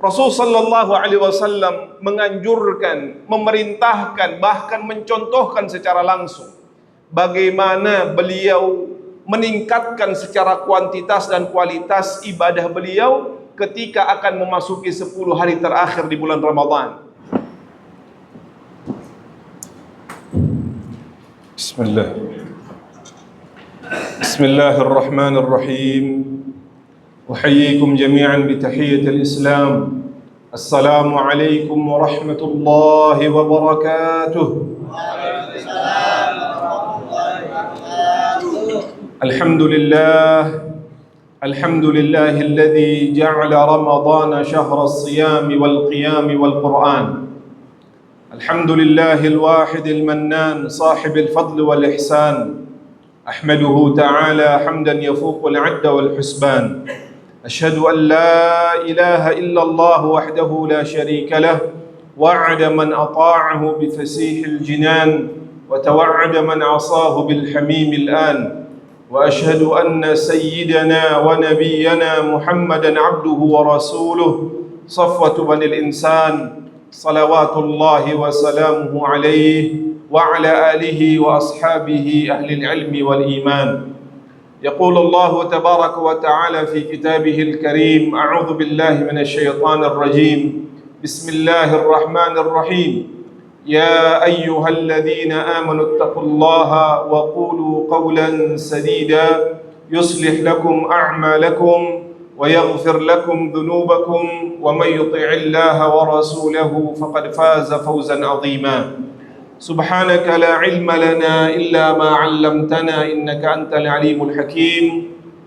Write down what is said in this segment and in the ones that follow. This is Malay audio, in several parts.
Rasul sallallahu alaihi wasallam menganjurkan, memerintahkan, bahkan mencontohkan secara langsung bagaimana beliau meningkatkan secara kuantitas dan kualitas ibadah beliau ketika akan memasuki 10 hari terakhir di bulan Ramadan. Bismillahirrahmanirrahim. Uhayyikum jami'an bi tahiyyatil Islam. Assalamualaikum warahmatullahi wabarakatuh. Alhamdulillahilladzi ja'ala Ramadhana shahra as-siyami wal qiyami wal Qur'an. Alhamdulillahil wahidil mannan sahibil fadli wal ihsan. Ahmaduhu ta'ala hamdan yafuqul 'adda wal husban. Ashhadu an la ilaha illallah wahdahu la sharika lah, wa'ada man ata'ahu bi fasihil jinan wa tawa'ada man 'asahu bil hamimil an. Wa ashhadu anna sayyidana wa nabiyyana Muhammadan 'abduhu wa rasuluh safwatu banil insan salawatullahi wa salamuhu alaihi wa ala alihi wa ashabihi ahlil ilmi wal iman. يقول الله تبارك وتعالى في كتابه الكريم: أعوذ بالله من الشيطان الرجيم. بسم الله الرحمن الرحيم. يا أيها الذين آمنوا اتقوا الله وقولوا قولا سديدا يصلح لكم أعمالكم ويغفر لكم ذنوبكم ومن يطع الله ورسوله فقد فاز فوزا عظيما. سبحانك لا علم لنا إلا ما علمتنا إنك أنت العليم الحكيم.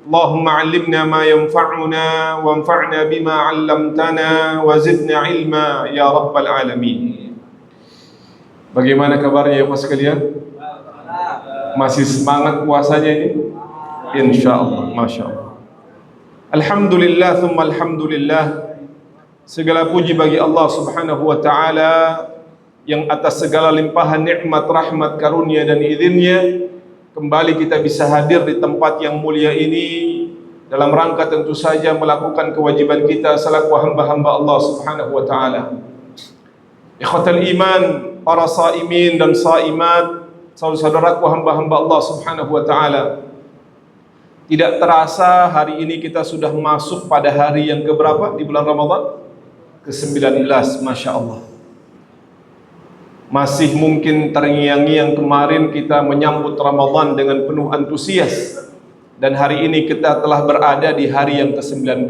اللهم علمنا ما ينفعنا وانفعنا بما علمتنا وزدنا علما يا رب العالمين. Bagaimana kabarnya ya Mas sekalian? Masih semangat puasanya ini? Insyaallah, Masya Allah. Alhamdulillah thumma alhamdulillah. Segala puji bagi Allah subhanahu wa ta'ala yang atas segala limpahan nikmat, rahmat, karunia dan idzinnya kembali kita bisa hadir di tempat yang mulia ini dalam rangka tentu saja melakukan kewajiban kita selaku hamba-hamba Allah Subhanahu wa taala. Ikhwatal iman, para saimin dan saimat, saudara-saudaraku hamba-hamba Allah Subhanahu wa taala. Tidak terasa hari ini kita sudah masuk pada hari yang keberapa di bulan Ramadan? Ke-19, Masya Allah. Masih mungkin terngiang-ngiang kemarin kita menyambut Ramadan dengan penuh antusias, dan hari ini kita telah berada di hari yang ke-19.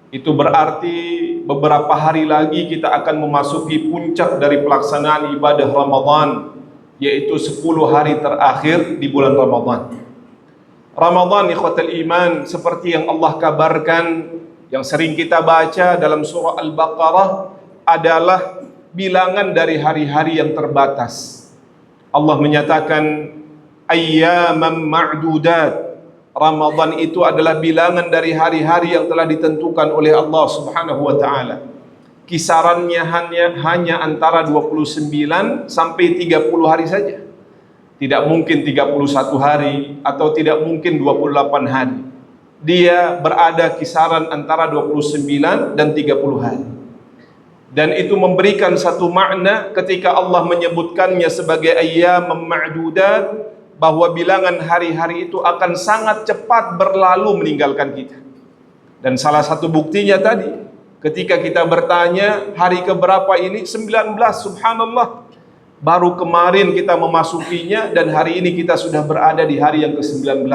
Itu berarti beberapa hari lagi kita akan memasuki puncak dari pelaksanaan ibadah Ramadan, yaitu 10 hari terakhir di bulan Ramadan. Ramadan, ikhwatal iman, seperti yang Allah kabarkan, yang sering kita baca dalam surah Al-Baqarah, adalah bilangan dari hari-hari yang terbatas. Allah menyatakan ayyaman ma'dudat. Ramadan itu adalah bilangan dari hari-hari yang telah ditentukan oleh Allah Subhanahu wa taala. Kisarannya hanya antara 29 sampai 30 hari saja. Tidak mungkin 31 hari atau tidak mungkin 28 hari. Dia berada kisaran antara 29 dan 30 hari. Dan itu memberikan satu makna ketika Allah menyebutkannya sebagai ayyam ma'dudat, bahwa bilangan hari-hari itu akan sangat cepat berlalu meninggalkan kita. Dan salah satu buktinya tadi, ketika kita bertanya hari keberapa ini? 19, subhanallah. Baru kemarin kita memasukinya dan hari ini kita sudah berada di hari yang ke-19.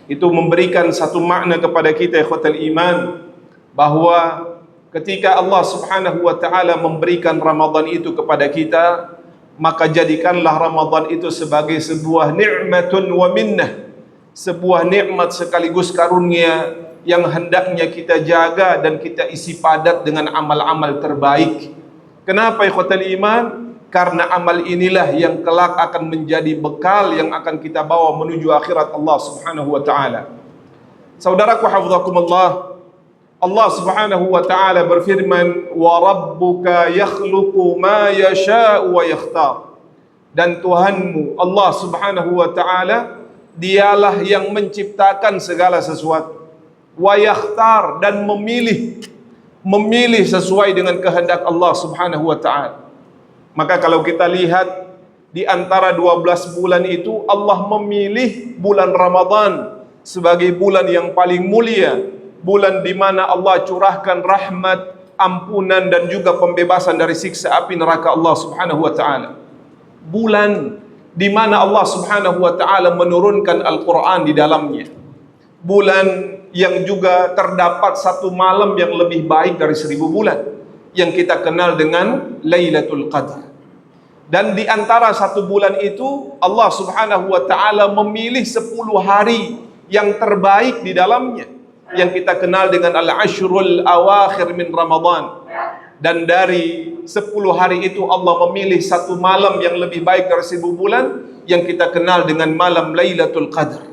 Itu memberikan satu makna kepada kita, ikhwatal iman, bahwa ketika Allah Subhanahu wa taala memberikan Ramadan itu kepada kita, maka jadikanlah Ramadan itu sebagai sebuah nikmatun wa minnah, sebuah nikmat sekaligus karunia yang hendaknya kita jaga dan kita isi padat dengan amal-amal terbaik. Kenapa ikhwatal iman? Karena amal inilah yang kelak akan menjadi bekal yang akan kita bawa menuju akhirat Allah Subhanahu wa taala. Saudaraku hafizakumullah, Allah Subhanahu wa taala berfirman, "Wa rabbuka yakhluqu ma yasha'u wa yakhtar." Dan Tuhanmu Allah Subhanahu wa taala dialah yang menciptakan segala sesuatu, wa yakhtar, dan memilih. memilih sesuai dengan kehendak Allah Subhanahu wa taala. Maka kalau kita lihat di antara 12 bulan itu, Allah memilih bulan Ramadan sebagai bulan yang paling mulia, bulan di mana Allah curahkan rahmat, ampunan dan juga pembebasan dari siksa api neraka Allah Subhanahu wa taala. Bulan di mana Allah Subhanahu wa taala menurunkan Al-Qur'an di dalamnya. Bulan yang juga terdapat satu malam yang lebih baik dari 1000 bulan, yang kita kenal dengan Lailatul Qadar. Dan di antara satu bulan itu, Allah Subhanahu wa taala memilih 10 hari yang terbaik di dalamnya, yang kita kenal dengan Al-Ashrul Awakhir min Ramadan. Dan dari 10 hari itu Allah memilih satu malam yang lebih baik dari 1000 bulan, yang kita kenal dengan malam Lailatul Qadar.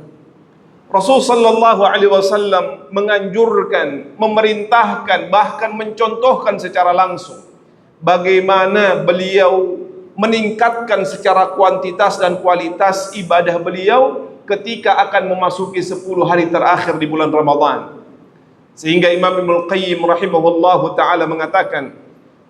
Rasul sallallahu alaihi wasallam menganjurkan, memerintahkan, bahkan mencontohkan secara langsung bagaimana beliau meningkatkan secara kuantitas dan kualitas ibadah beliau ketika akan memasuki 10 hari terakhir di bulan Ramadan. Sehingga Imam Ibnul Qayyim rahimahullahu ta'ala mengatakan,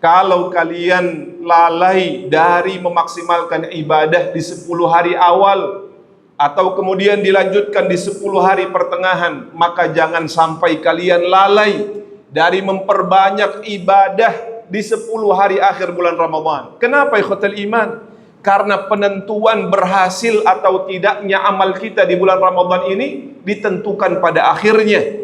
kalau kalian lalai dari memaksimalkan ibadah di 10 hari awal, atau kemudian dilanjutkan di 10 hari pertengahan, maka jangan sampai kalian lalai dari memperbanyak ibadah di 10 hari akhir bulan Ramadan. Kenapa ikhwatal iman? Karena penentuan berhasil atau tidaknya amal kita di bulan Ramadan ini ditentukan pada akhirnya.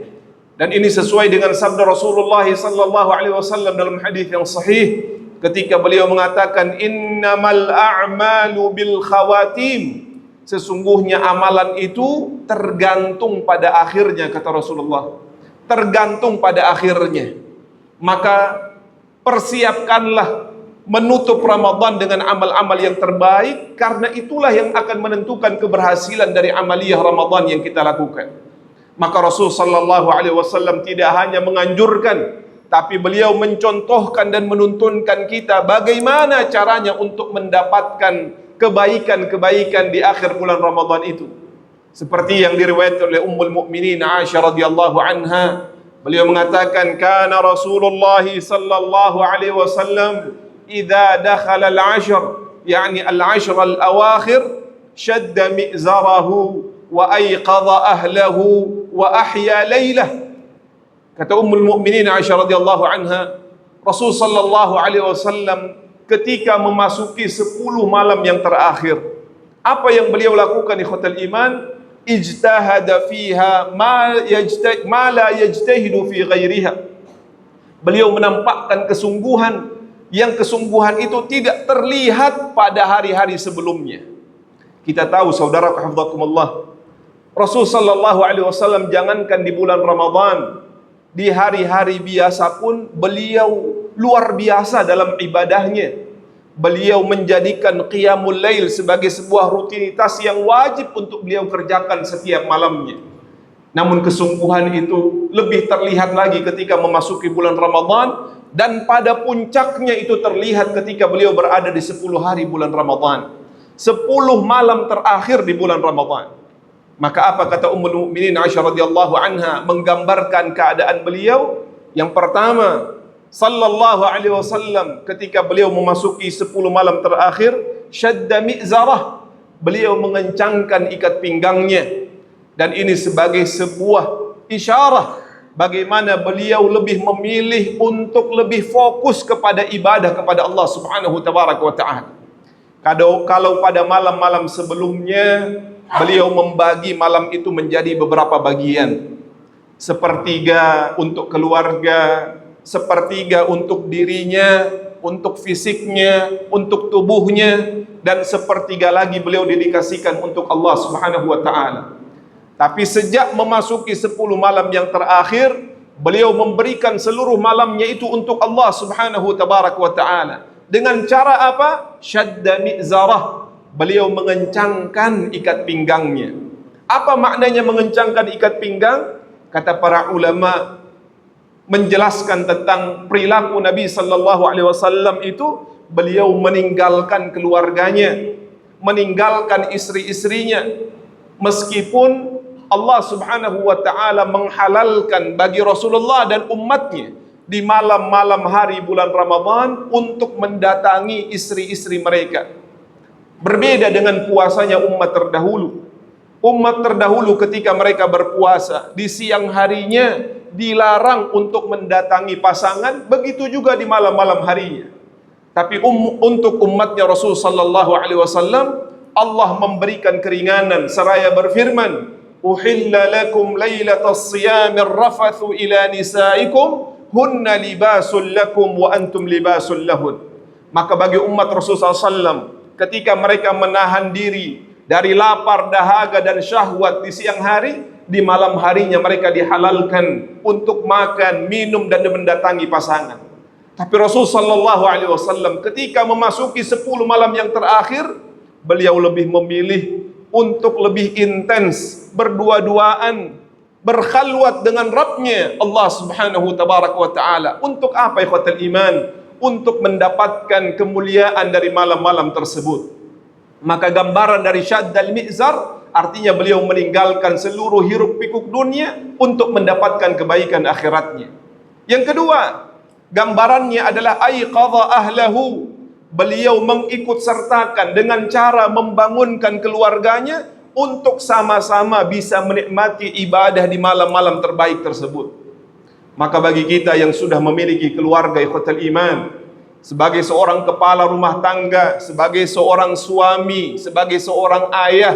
Dan ini sesuai dengan sabda Rasulullah sallallahu alaihi wasallam dalam hadis yang sahih ketika beliau mengatakan, innamal a'malu bil khawatim. Sesungguhnya amalan itu tergantung pada akhirnya, kata Rasulullah. Tergantung pada akhirnya. Maka persiapkanlah menutup Ramadan dengan amal-amal yang terbaik, karena itulah yang akan menentukan keberhasilan dari amaliyah Ramadan yang kita lakukan. Maka Rasul sallallahu alaihi wasallam tidak hanya menganjurkan, tapi beliau mencontohkan dan menuntunkan kita bagaimana caranya untuk mendapatkan kebaikan-kebaikan di akhir bulan Ramadan itu. Seperti yang diriwayatkan oleh Ummul Mukminin Aisyah radhiyallahu anha, beliau mengatakan, kana Rasulullah sallallahu alaihi wasallam idza dakhala al-ashr, yani al-ashr al-awakhir, shadda mi'zarahu wa ayqadha ahlahu wa ahya laylah. Kata Ummul Mukminin Aisyah radhiyallahu anha, Rasul sallallahu alaihi wasallam ketika memasuki 10 malam yang terakhir, apa yang beliau lakukan ikhwatal iman? Ijtahada fiha ma la yajtahidu fi ghairiha. Beliau menampakkan kesungguhan yang kesungguhan itu tidak terlihat pada hari-hari sebelumnya. Kita tahu saudara hafizakumullah, Rasul sallallahu alaihi wasallam jangankan di bulan Ramadan, di hari-hari biasa pun beliau luar biasa dalam ibadahnya. Beliau menjadikan qiyamul lail sebagai sebuah rutinitas yang wajib untuk beliau kerjakan setiap malamnya. Namun kesungguhan itu lebih terlihat lagi ketika memasuki bulan Ramadan, dan pada puncaknya itu terlihat ketika beliau berada di 10 hari bulan Ramadan, 10 malam terakhir di bulan Ramadan. Maka apa kata Ummul Mukminin Aisyah radhiyallahu anha menggambarkan keadaan beliau? Yang pertama, sallallahu alaihi wasallam ketika beliau memasuki 10 malam terakhir, syadda mi'zarah, beliau mengencangkan ikat pinggangnya. Dan ini sebagai sebuah isyarah bagaimana beliau lebih memilih untuk lebih fokus kepada ibadah kepada Allah Subhanahu tabaraka wa taala. Kalau pada malam-malam sebelumnya beliau membagi malam itu menjadi beberapa bagian. Sepertiga untuk keluarga, sepertiga untuk dirinya, untuk fisiknya, untuk tubuhnya, dan sepertiga lagi beliau dedikasikan untuk Allah Subhanahu wa taala. Tapi sejak memasuki 10 malam yang terakhir, beliau memberikan seluruh malamnya itu untuk Allah Subhanahu tabaraka wa taala. Dengan cara apa? Syadda mi'zarah. Beliau mengencangkan ikat pinggangnya. Apa maknanya mengencangkan ikat pinggang? Kata para ulama menjelaskan tentang perilaku Nabi sallallahu alaihi wasallam itu, beliau meninggalkan keluarganya, meninggalkan istri-istrinya, meskipun Allah Subhanahu wa taala menghalalkan bagi Rasulullah dan umatnya di malam-malam hari bulan Ramadan untuk mendatangi istri-istri mereka. Berbeda dengan puasanya umat terdahulu. Umat terdahulu ketika mereka berpuasa, di siang harinya dilarang untuk mendatangi pasangan, begitu juga di malam-malam harinya. Tapi untuk umatnya Rasul sallallahu alaihi wasallam, Allah memberikan keringanan seraya berfirman, "Uhilla lakum lailatas siyamir rafathu ila nisaikum hunna libasul lakum wa antum libasul lahun." Maka bagi umat Rasul sallallahu alaihi wasallam, ketika mereka menahan diri dari lapar, dahaga dan syahwat di siang hari, di malam harinya mereka dihalalkan untuk makan, minum dan mendatangi pasangan. Tapi Rasul sallallahu alaihi wasallam ketika memasuki 10 malam yang terakhir, beliau lebih memilih untuk lebih intens berdua-duaan, berkhalwat dengan Rabbnya Allah Subhanahu tabaraka wa taala. Untuk apa ikhwatal iman? Untuk mendapatkan kemuliaan dari malam-malam tersebut. Maka gambaran dari Syadd al-Mi'zar artinya beliau meninggalkan seluruh hiruk pikuk dunia untuk mendapatkan kebaikan akhiratnya. Yang kedua, gambarannya adalah aiqadha ahlahu. Beliau mengikut sertakan dengan cara membangunkan keluarganya untuk sama-sama bisa menikmati ibadah di malam-malam terbaik tersebut. Maka bagi kita yang sudah memiliki keluarga ikhwatal iman, sebagai seorang kepala rumah tangga, sebagai seorang suami, sebagai seorang ayah,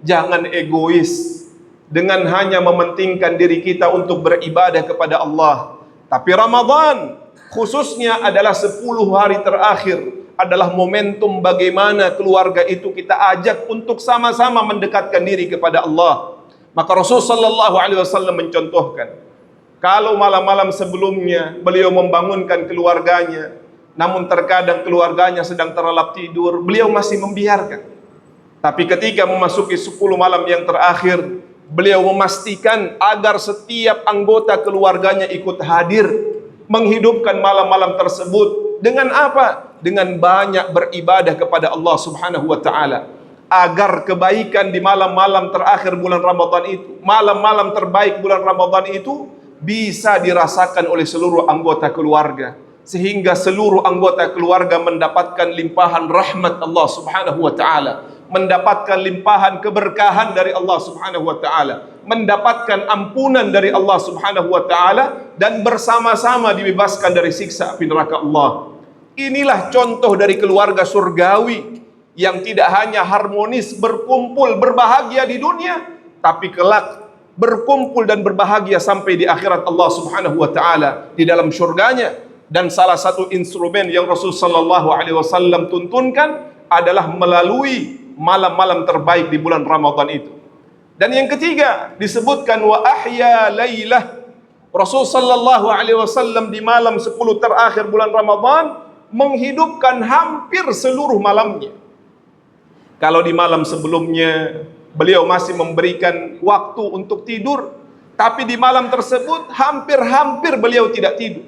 jangan egois dengan hanya mementingkan diri kita untuk beribadah kepada Allah. Tapi Ramadan khususnya adalah 10 hari terakhir, adalah momentum bagaimana keluarga itu kita ajak untuk sama-sama mendekatkan diri kepada Allah. Maka Rasul sallallahu alaihi wasallam mencontohkan, kalau malam-malam sebelumnya beliau membangunkan keluarganya, namun terkadang keluarganya sedang terlelap tidur, beliau masih membiarkan. Tapi ketika memasuki 10 malam yang terakhir, beliau memastikan agar setiap anggota keluarganya ikut hadir, menghidupkan malam-malam tersebut. Dengan apa? Dengan banyak beribadah kepada Allah Subhanahu wa taala, agar kebaikan di malam-malam terakhir bulan Ramadan itu, malam-malam terbaik bulan Ramadan itu bisa dirasakan oleh seluruh anggota keluarga, sehingga seluruh anggota keluarga mendapatkan limpahan rahmat Allah Subhanahu wa taala, mendapatkan limpahan keberkahan dari Allah Subhanahu wa taala, mendapatkan ampunan dari Allah Subhanahu wa taala, dan bersama-sama dibebaskan dari siksa api neraka Allah. Inilah contoh dari keluarga surgawi yang tidak hanya harmonis, berkumpul, berbahagia di dunia, tapi kelak berkumpul dan berbahagia sampai di akhirat Allah Subhanahu wa taala di dalam surganya. Dan salah satu instrumen yang Rasul sallallahu alaihi wasallam tuntunkan adalah melalui malam-malam terbaik di bulan Ramadan itu. Dan yang ketiga disebutkan wa ahya lailah. Rasul sallallahu alaihi wasallam di malam 10 terakhir bulan Ramadan menghidupkan hampir seluruh malamnya. Kalau di malam sebelumnya beliau masih memberikan waktu untuk tidur, tapi di malam tersebut hampir-hampir beliau tidak tidur.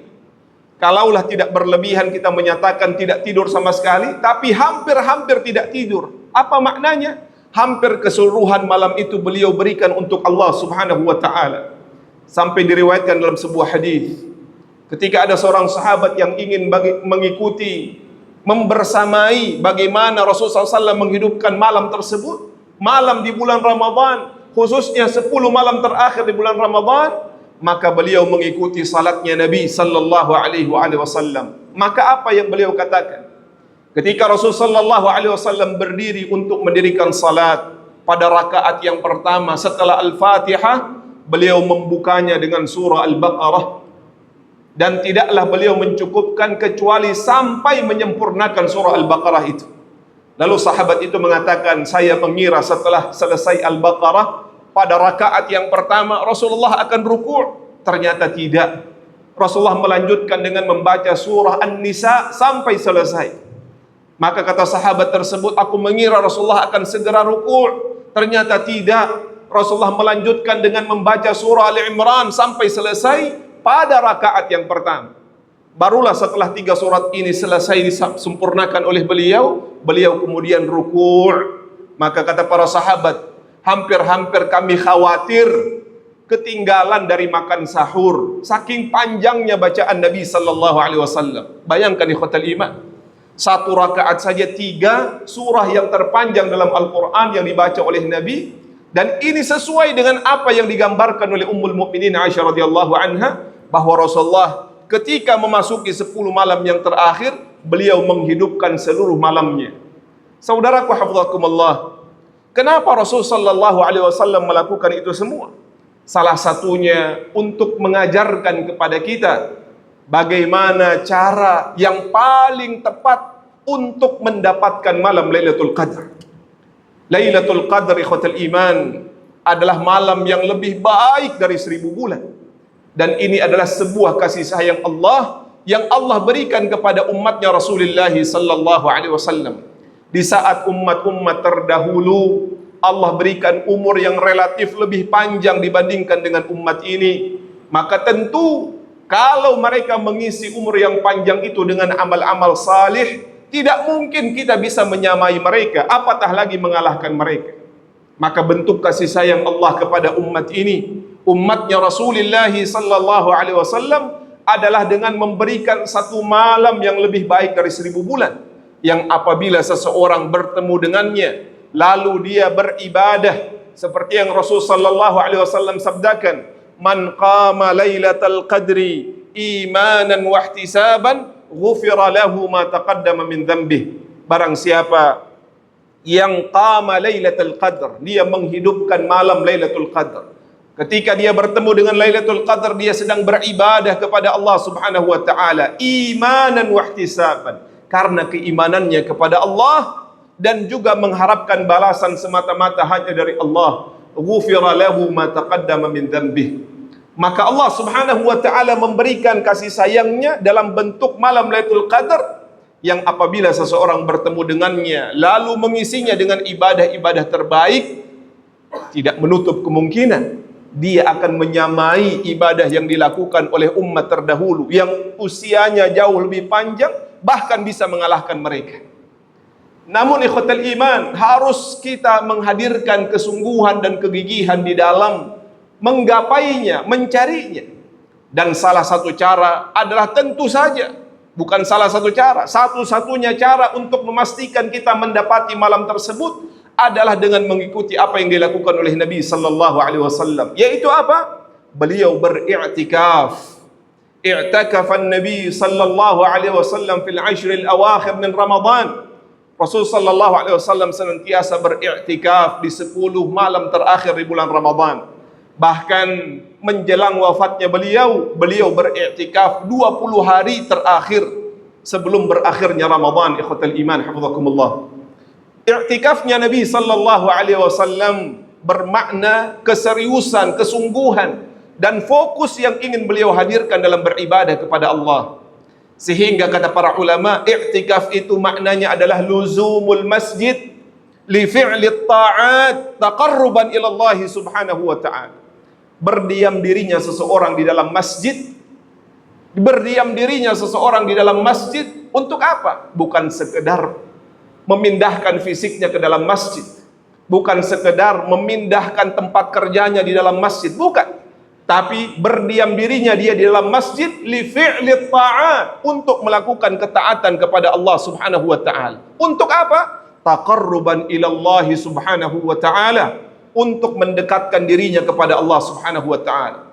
Kalaulah tidak berlebihan kita menyatakan tidak tidur sama sekali, tapi hampir-hampir tidak tidur. Apa maknanya? Hampir keseluruhan malam itu beliau berikan untuk Allah Subhanahu wa taala. Sampai diriwayatkan dalam sebuah hadis, ketika ada seorang sahabat yang ingin mengikuti, membersamai bagaimana Rasulullah SAW menghidupkan malam tersebut, malam di bulan Ramadan, khususnya 10 malam terakhir di bulan Ramadan, maka beliau mengikuti salatnya Nabi sallallahu alaihi wasallam. Maka apa yang beliau katakan? Ketika Rasul sallallahu alaihi wasallam berdiri untuk mendirikan salat pada rakaat yang pertama setelah Al-Fatihah, beliau membukanya dengan surah Al-Baqarah, dan tidaklah beliau mencukupkan kecuali sampai menyempurnakan surah Al-Baqarah itu. Lalu sahabat itu mengatakan, saya mengira setelah selesai Al-Baqarah pada rakaat yang pertama Rasulullah akan ruku'. Ternyata tidak. Rasulullah melanjutkan dengan membaca surah An-Nisa sampai selesai. Maka kata sahabat tersebut, aku mengira Rasulullah akan segera ruku'. Ternyata tidak. Rasulullah melanjutkan dengan membaca surah Al-Imran sampai selesai pada rakaat yang pertama. Barulah setelah 3 surat ini selesai disempurnakan oleh beliau, beliau kemudian ruku'. Maka kata para sahabat, hampir-hampir kami khawatir ketinggalan dari makan sahur, saking panjangnya bacaan Nabi sallallahu alaihi wasallam. Bayangkan ikhwatal iman, satu rakaat saja 3 surah yang terpanjang dalam Al-Quran yang dibaca oleh Nabi, dan ini sesuai dengan apa yang digambarkan oleh Ummul Mukminin Aisyah radhiyallahu anha, bahwa Rasulullah ketika memasuki 10 malam yang terakhir, beliau menghidupkan seluruh malamnya. Saudaraku hafizakumullah, kenapa Rasul sallallahu alaihi wasallam melakukan itu semua? Salah satunya untuk mengajarkan kepada kita bagaimana cara yang paling tepat untuk mendapatkan malam Lailatul Qadar. Lailatul Qadar ikhwatul iman adalah malam yang lebih baik dari 1000 bulan. Dan ini adalah sebuah kasih sayang Allah yang Allah berikan kepada umatnya Rasulullah sallallahu alaihi wasallam. Di saat umat-umat terdahulu Allah berikan umur yang relatif lebih panjang dibandingkan dengan umat ini, maka tentu kalau mereka mengisi umur yang panjang itu dengan amal-amal salih, tidak mungkin kita bisa menyamai mereka, apatah lagi mengalahkan mereka. Maka bentuk kasih sayang Allah kepada umat ini, umatnya Rasulullah sallallahu alaihi wasallam, adalah dengan memberikan satu malam yang lebih baik dari 1000 bulan, yang apabila seseorang bertemu dengannya lalu dia beribadah seperti yang Rasul sallallahu alaihi wasallam sabdakan, man qama lailatal qadri imanan wa ihtisaban ghufira lahu ma taqaddama min dhanbih. Barang siapa yang qama lailatul qadr, dia menghidupkan malam Lailatul Qadar. Ketika dia bertemu dengan Lailatul Qadar, dia sedang beribadah kepada Allah Subhanahu wa taala imanan wa ihtisaban, karena keimanannya kepada Allah dan juga mengharapkan balasan semata-mata hanya dari Allah. Ghufira lahu ma taqaddama min dhanbih. Maka Allah Subhanahu wa taala memberikan kasih sayangnya dalam bentuk malam Lailatul Qadar, yang apabila seseorang bertemu dengannya lalu mengisinya dengan ibadah-ibadah terbaik, tidak menutup kemungkinan dia akan menyamai ibadah yang dilakukan oleh umat terdahulu yang usianya jauh lebih panjang, bahkan bisa mengalahkan mereka. Namun ikhwatal iman, harus kita menghadirkan kesungguhan dan kegigihan di dalam menggapainya, mencarinya. Dan salah satu cara adalah tentu saja, bukan salah satu cara, satu-satunya cara untuk memastikan kita mendapati malam tersebut adalah dengan mengikuti apa yang dilakukan oleh Nabi sallallahu alaihi wasallam. Yaitu apa? Beliau beriktikaf. I'takafa an-Nabi sallallahu alaihi wasallam fil 'ashr al-awakhir min Ramadan. Rasul sallallahu alaihi wasallam senantiasa beriktikaf di 10 malam terakhir di bulan Ramadan. Bahkan menjelang wafatnya beliau beriktikaf 20 hari terakhir sebelum berakhirnya Ramadan. Ikhwatal iman hafizakumullah. Iktikafnya Nabi sallallahu alaihi wasallam bermakna keseriusan, kesungguhan dan fokus yang ingin beliau hadirkan dalam beribadah kepada Allah. Sehingga kata para ulama, iktikaf itu maknanya adalah luzumul masjid li fi'li ta'at taqarruban ila Allah Subhanahu wa ta'ala. Berdiam dirinya seseorang di dalam masjid, untuk apa? Bukan sekedar memindahkan fisiknya ke dalam masjid, bukan sekedar memindahkan tempat kerjanya di dalam masjid, bukan. Tapi berdiam dirinya dia di dalam masjid li fi'li ta'at, untuk melakukan ketaatan kepada Allah Subhanahu wa taala. Untuk apa? Taqarruban ila Allah Subhanahu wa taala, untuk mendekatkan dirinya kepada Allah Subhanahu wa taala.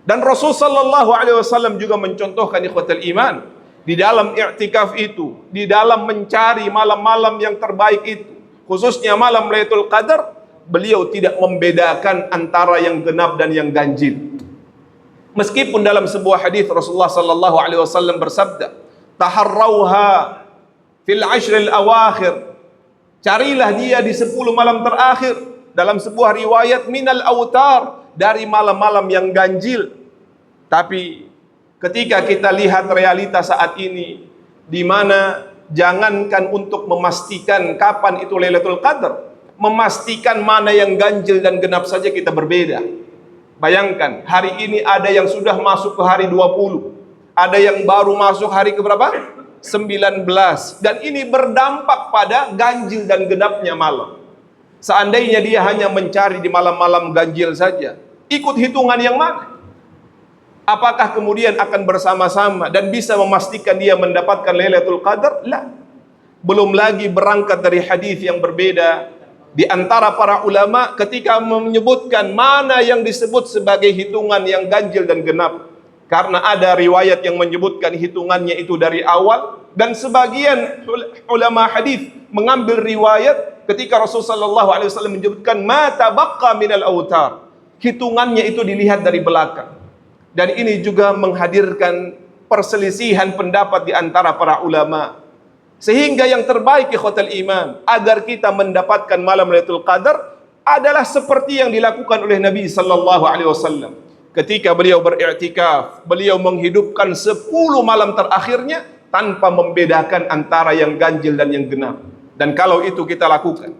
Dan Rasul sallallahu alaihi wasallam juga mencontohkan ikhwatul iman, di dalam i'tikaf itu, di dalam mencari malam-malam yang terbaik itu, khususnya malam Lailatul Qadar, beliau tidak membedakan antara yang genap dan yang ganjil. Meskipun dalam sebuah hadis Rasulullah sallallahu alaihi wasallam bersabda, "Taharrauha fil 'ashril awakhir." Carilah dia di 10 malam terakhir. Dalam sebuah riwayat minal autar, dari malam-malam yang ganjil. Tapi ketika kita lihat realita saat ini, di mana jangankan untuk memastikan kapan itu Lailatul Qadar, memastikan mana yang ganjil dan genap saja kita berbeda. Bayangkan, hari ini ada yang sudah masuk ke hari 20, ada yang baru masuk hari ke berapa? 19. Dan ini berdampak pada ganjil dan genapnya malam. Seandainya dia hanya mencari di malam-malam ganjil saja, Ikut hitungan yang mana? Apakah kemudian akan bersama-sama dan bisa memastikan dia mendapatkan Lailatul Qadar? La. Belum lagi berangkat dari hadis yang berbeda di antara para ulama ketika menyebutkan mana yang disebut sebagai hitungan yang ganjil dan genap. Karena ada riwayat yang menyebutkan hitungannya itu dari awal, dan sebagian ulama hadis mengambil riwayat ketika Rasulullah SAW menyebutkan ma tabaqqa minal autar. Hitungannya itu dilihat dari belakang. Dan ini juga menghadirkan perselisihan pendapat di antara para ulama. Sehingga yang terbaik ikhwatal iman agar kita mendapatkan malam Lailatul Qadar adalah seperti yang dilakukan oleh Nabi sallallahu alaihi wasallam. Ketika beliau beriktikaf, beliau menghidupkan 10 malam terakhirnya tanpa membedakan antara yang ganjil dan yang genap. Dan kalau itu kita lakukan,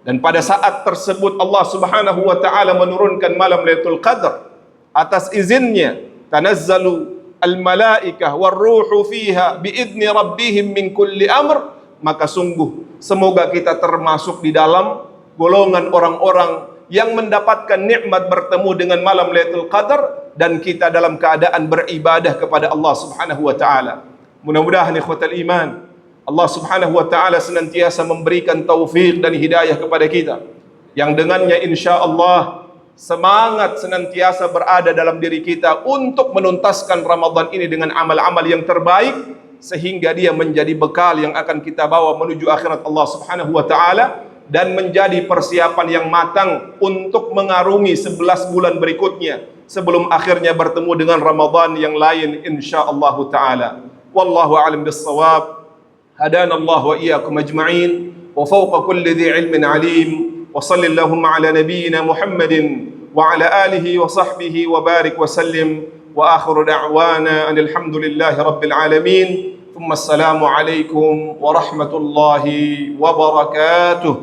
dan pada saat tersebut Allah Subhanahu wa taala menurunkan malam Lailatul Qadar atas izinnya, tanazzalu al-malaikah war-ruhu fiha biidzni rabbihim min kulli amr, maka sungguh semoga kita termasuk di dalam golongan orang-orang yang mendapatkan nikmat bertemu dengan malam Lailatul Qadar dan kita dalam keadaan beribadah kepada Allah Subhanahu wa taala. Mudah-mudahan ikhwatal iman, Allah Subhanahu wa taala senantiasa memberikan taufik dan hidayah kepada kita, yang dengannya insyaallah semangat senantiasa berada dalam diri kita untuk menuntaskan Ramadan ini dengan amal-amal yang terbaik, sehingga dia menjadi bekal yang akan kita bawa menuju akhirat Allah Subhanahu wa taala, dan menjadi persiapan yang matang untuk mengarungi 11 bulan berikutnya sebelum akhirnya bertemu dengan Ramadan yang lain insyaallah taala. Wallahu a'lam bis-shawab. Hadana Allah wa iyyakum ajma'in wa fawqa kulli dhi 'ilmin 'alim. وصل اللهم على نبينا محمد وعلى آله وصحبه وبارك وسلم وآخر دعوانا أن الحمد لله رب العالمين ثم السلام عليكم ورحمة الله وبركاته.